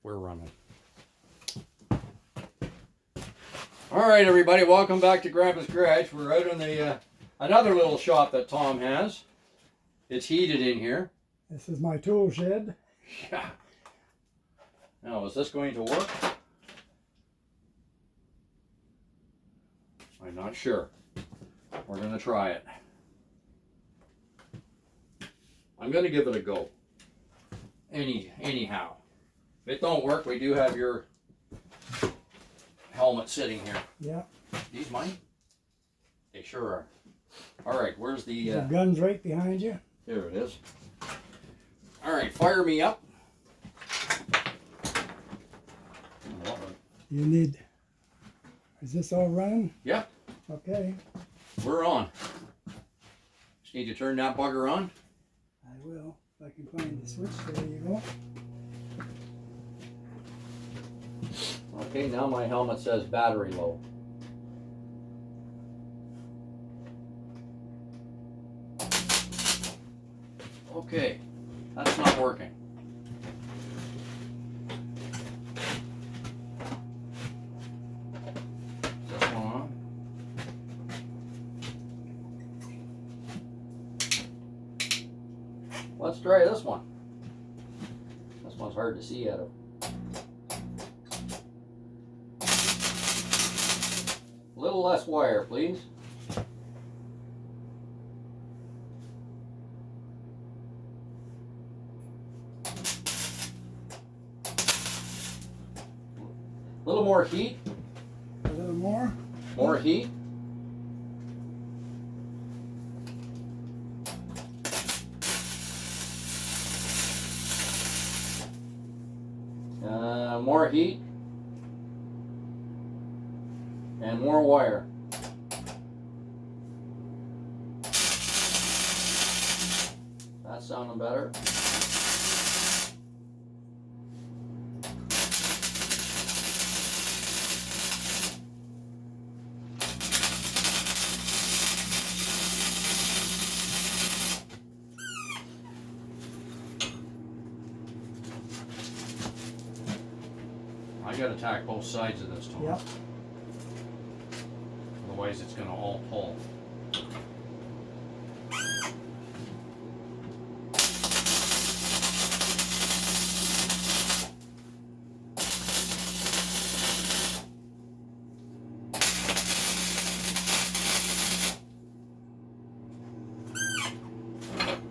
We're running. All right, everybody, welcome back to Grandpa's Garage. We're out in the another little shop that Tom has. It's heated in here. This is my tool shed. Yeah. Now, is this going to work? I'm not sure. We're going to try it. I'm going to give it a go. Anyhow. If it don't work, we do have your helmet sitting here. Yeah. These mine? They sure are. All right, where's the... The gun's right behind you. There it is. All right, fire me up. You need... Is this all running? Yeah. Okay. We're on. Just need to turn that bugger on. I will. If I can find the switch. There you go. Okay, now my helmet says battery low. Okay, that's not working. Is this one on? Let's try this one. This one's hard to see out of. A little less wire, please. A little more heat. A little more. More heat. More heat. And more wire. That's sounding better. I gotta tack both sides of this, Tom. Yep. Otherwise it's gonna all pull.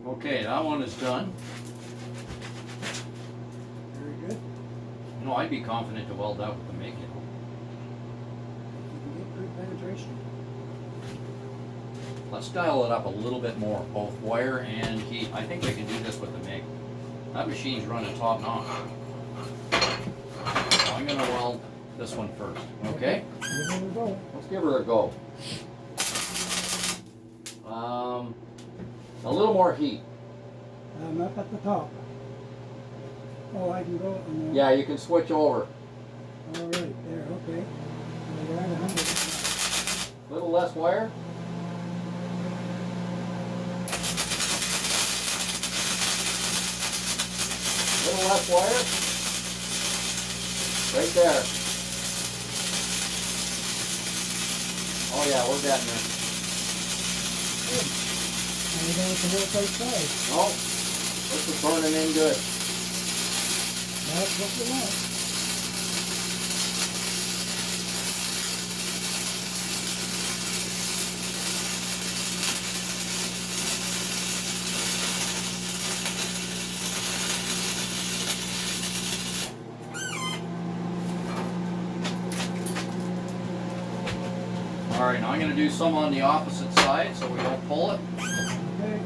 Okay, that one is done. Very good. You know, I'd be confident to weld that with the MIG, you know. You can get good penetration. Let's dial it up a little bit more, both wire and heat. I think I can do this with the MIG. That machine's running top notch. So I'm gonna weld this one first, okay? Give it a go. Let's give her a go. A little more heat. I'm up at the top. Oh, I can go. And, Yeah, you can switch over. All right, there, okay. We're at 100. A little less wire. A little less wire. Right there. Oh yeah, we're getting there. Good. Now we got the whole outside. Oh, this is burning in good. That's what we want. All right, now I'm going to do some on the opposite side so we don't pull it. Okay.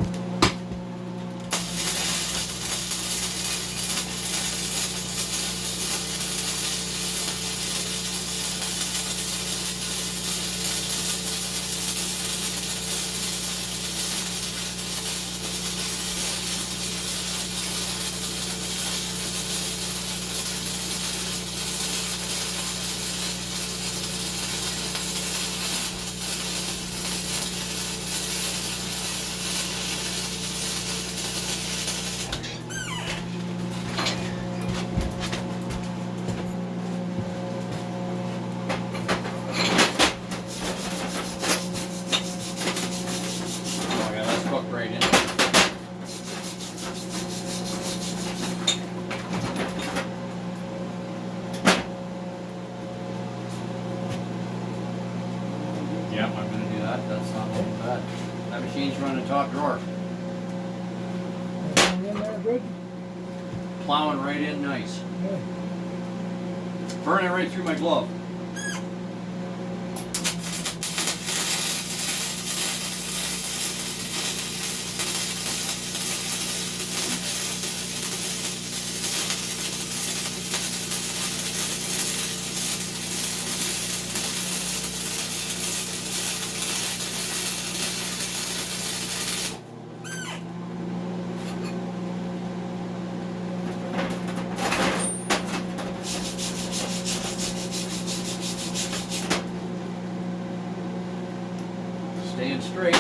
That machine's running top drawer. Everything in there good? Plowing right in nice. Good. Burning right through my glove. Staying straight.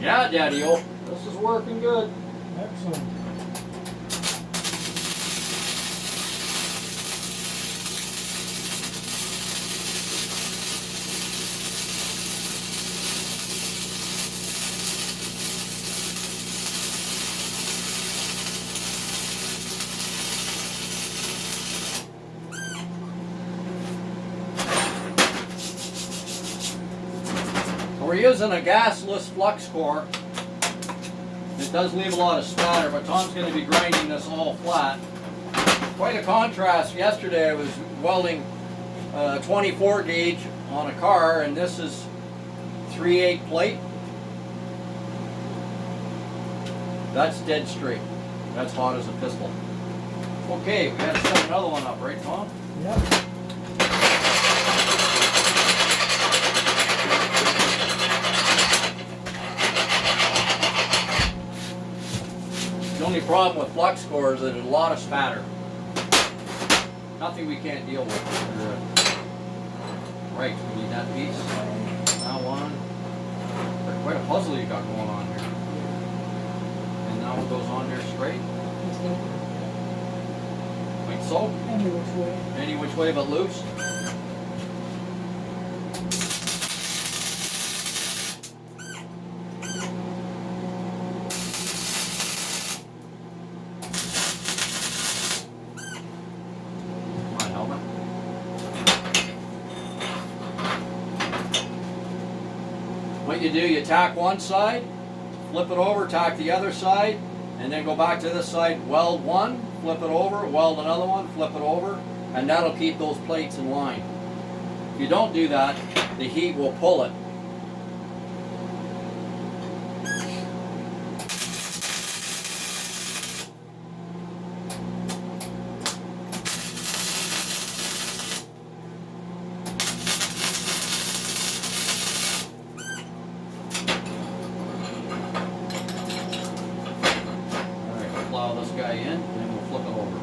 Yeah, Daddy-o, this is working good. Excellent. We're using a gasless flux core. It does leave a lot of spatter, but Tom's going to be grinding this all flat. Quite a contrast. Yesterday I was welding 24 gauge on a car, and this is 3/8 plate. That's dead straight. That's hot as a pistol. Okay, we got to set another one up, right, Tom? Yep. The only problem with flux core is that there's a lot of spatter. Nothing we can't deal with. Right, we need that piece. Now one. There's quite a puzzle you got going on here. And now it goes on there straight. Like so. Any which way. Any which way but loose. What you do, you tack one side, flip it over, tack the other side, and then go back to this side, weld one, flip it over, weld another one, flip it over, and that'll keep those plates in line. If you don't do that, the heat will pull it. Plow this guy in, and then we'll flip it over.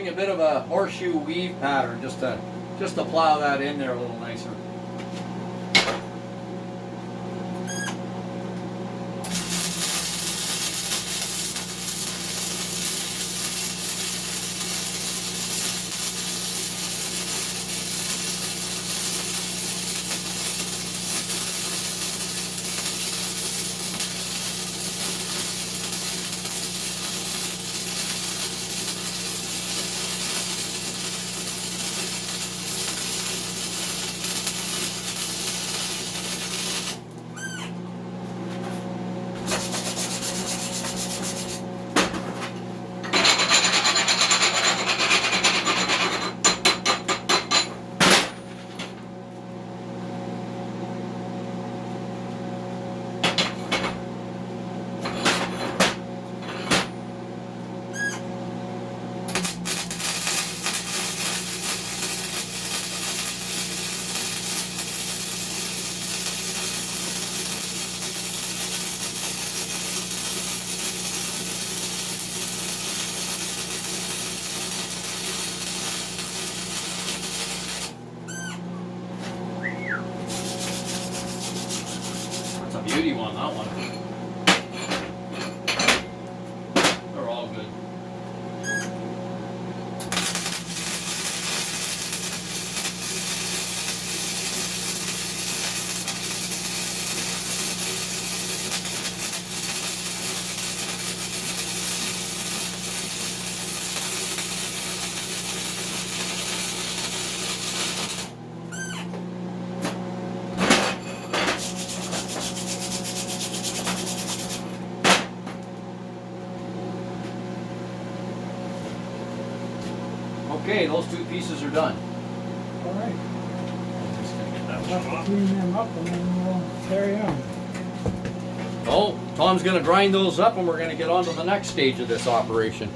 A bit of a horseshoe weave pattern just to plow that in there a little nicer. duty one, that one. They're all good. Okay, those two pieces are done. All right. Just gonna get that We'll one have off. to clean them up and then we'll carry on. Oh, Tom's gonna grind those up and we're gonna get on to the next stage of this operation.